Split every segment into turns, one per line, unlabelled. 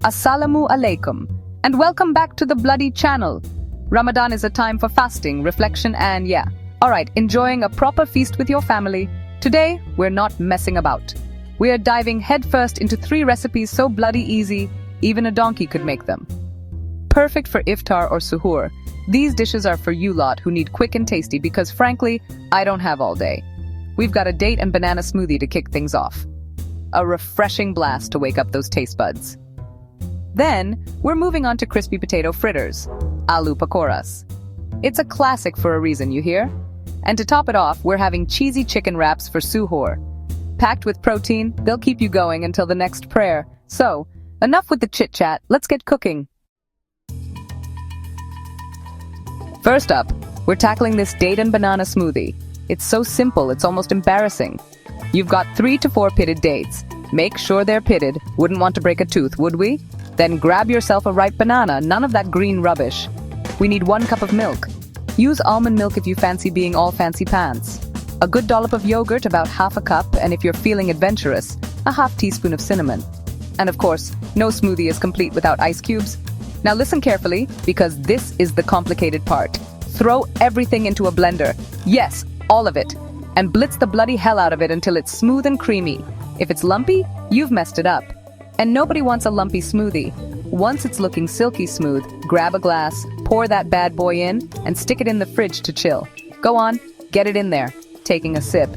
Assalamu alaikum, and welcome back to the bloody channel. Ramadan is a time for fasting, reflection, and alright, enjoying a proper feast with your family. Today, we're not messing about. We are diving headfirst into 3 recipes so bloody easy, even a donkey could make them. Perfect for iftar or suhoor. These dishes are for you lot who need quick and tasty because frankly, I don't have all day. We've got a date and banana smoothie to kick things off. A refreshing blast to wake up those taste buds. Then, we're moving on to crispy potato fritters, Aloo Pakoras. It's a classic for a reason, you hear? And to top it off, we're having cheesy chicken wraps for suhoor. Packed with protein, they'll keep you going until the next prayer. So, enough with the chit-chat, let's get cooking. First up, we're tackling this date and banana smoothie. It's so simple, it's almost embarrassing. You've got 3 to 4 pitted dates. Make sure they're pitted. Wouldn't want to break a tooth, would we? Then grab yourself a ripe banana, none of that green rubbish. We need 1 cup of milk. Use almond milk if you fancy being all fancy pants. A good dollop of yogurt, about half a cup, and if you're feeling adventurous, a half teaspoon of cinnamon. And of course, no smoothie is complete without ice cubes. Now listen carefully, because this is the complicated part. Throw everything into a blender. Yes, all of it. And blitz the bloody hell out of it until it's smooth and creamy. If it's lumpy, you've messed it up. And nobody wants a lumpy smoothie. Once it's looking silky smooth, grab a glass, pour that bad boy in, and stick it in the fridge to chill. Go on, get it in there. Taking a sip.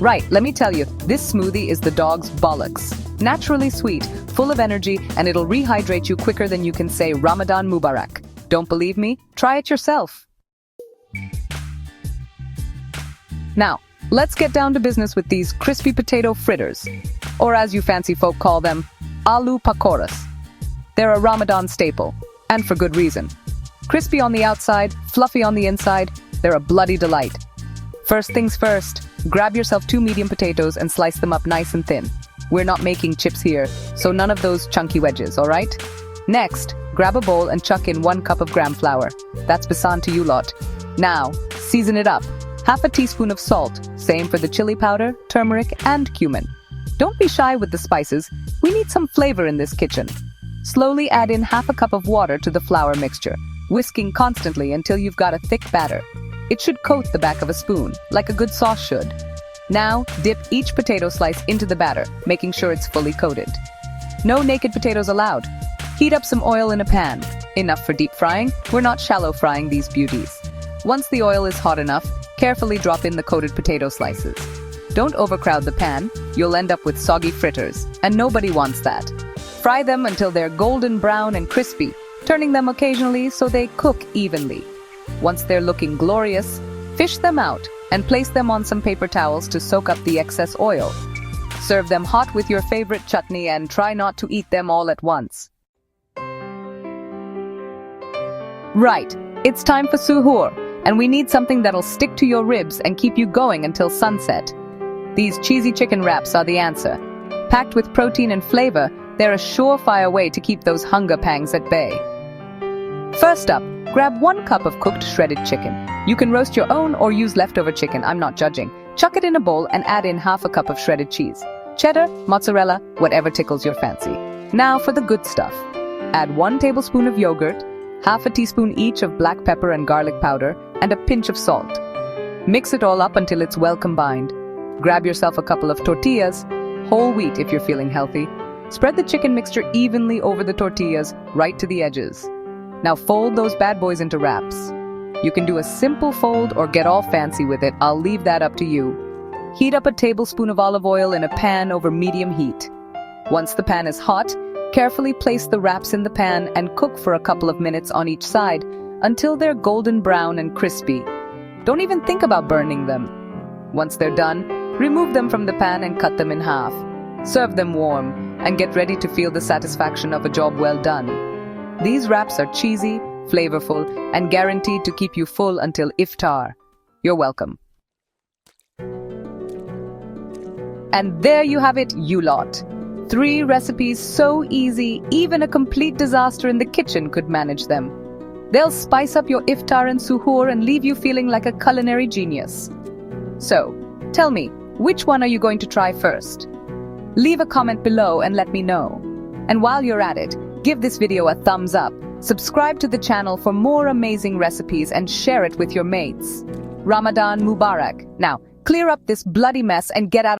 Right, let me tell you, this smoothie is the dog's bollocks. Naturally sweet, full of energy, and it'll rehydrate you quicker than you can say Ramadan Mubarak. Don't believe me? Try it yourself. Now, let's get down to business with these crispy potato fritters, or as you fancy folk call them, Aloo Pakoras. They're a Ramadan staple, and for good reason. Crispy on the outside, fluffy on the inside, they're a bloody delight. First things first, grab yourself 2 medium potatoes and slice them up nice and thin. We're not making chips here, so none of those chunky wedges, alright? Next, grab a bowl and chuck in 1 cup of gram flour. That's besan to you lot. Now, season it up. Half a teaspoon of salt, same for the chili powder, turmeric, and cumin. Don't be shy with the spices, we need some flavor in this kitchen. Slowly add in half a cup of water to the flour mixture, whisking constantly until you've got a thick batter. It should coat the back of a spoon, like a good sauce should. Now, dip each potato slice into the batter, making sure it's fully coated. No naked potatoes allowed. Heat up some oil in a pan. Enough for deep frying, we're not shallow frying these beauties. Once the oil is hot enough, carefully drop in the coated potato slices. Don't overcrowd the pan, you'll end up with soggy fritters, and nobody wants that. Fry them until they're golden brown and crispy, turning them occasionally so they cook evenly. Once they're looking glorious, fish them out and place them on some paper towels to soak up the excess oil. Serve them hot with your favorite chutney and try not to eat them all at once. Right, it's time for suhoor, and we need something that'll stick to your ribs and keep you going until sunset. These cheesy chicken wraps are the answer. Packed with protein and flavor, they're a surefire way to keep those hunger pangs at bay. First up, grab 1 cup of cooked shredded chicken. You can roast your own or use leftover chicken, I'm not judging. Chuck it in a bowl and add in half a cup of shredded cheese. Cheddar, mozzarella, whatever tickles your fancy. Now for the good stuff. Add 1 tablespoon of yogurt, half a teaspoon each of black pepper and garlic powder, and a pinch of salt. Mix it all up until it's well combined. Grab yourself a couple of tortillas, whole wheat if you're feeling healthy. Spread the chicken mixture evenly over the tortillas, right to the edges. Now fold those bad boys into wraps. You can do a simple fold or get all fancy with it, I'll leave that up to you. Heat up a tablespoon of olive oil in a pan over medium heat. Once the pan is hot, carefully place the wraps in the pan and cook for a couple of minutes on each side until they're golden brown and crispy. Don't even think about burning them. Once they're done, remove them from the pan and cut them in half. Serve them warm and get ready to feel the satisfaction of a job well done. These wraps are cheesy, flavorful, and guaranteed to keep you full until iftar. You're welcome. And there you have it, you lot. 3 recipes so easy, even a complete disaster in the kitchen could manage them. They'll spice up your iftar and suhoor and leave you feeling like a culinary genius. So, tell me, which one are you going to try first? Leave a comment below and let me know. And while you're at it, Give this video a thumbs up, subscribe to the channel for more amazing recipes, and share it with your mates. Ramadan Mubarak. Now, clear up this bloody mess and get out.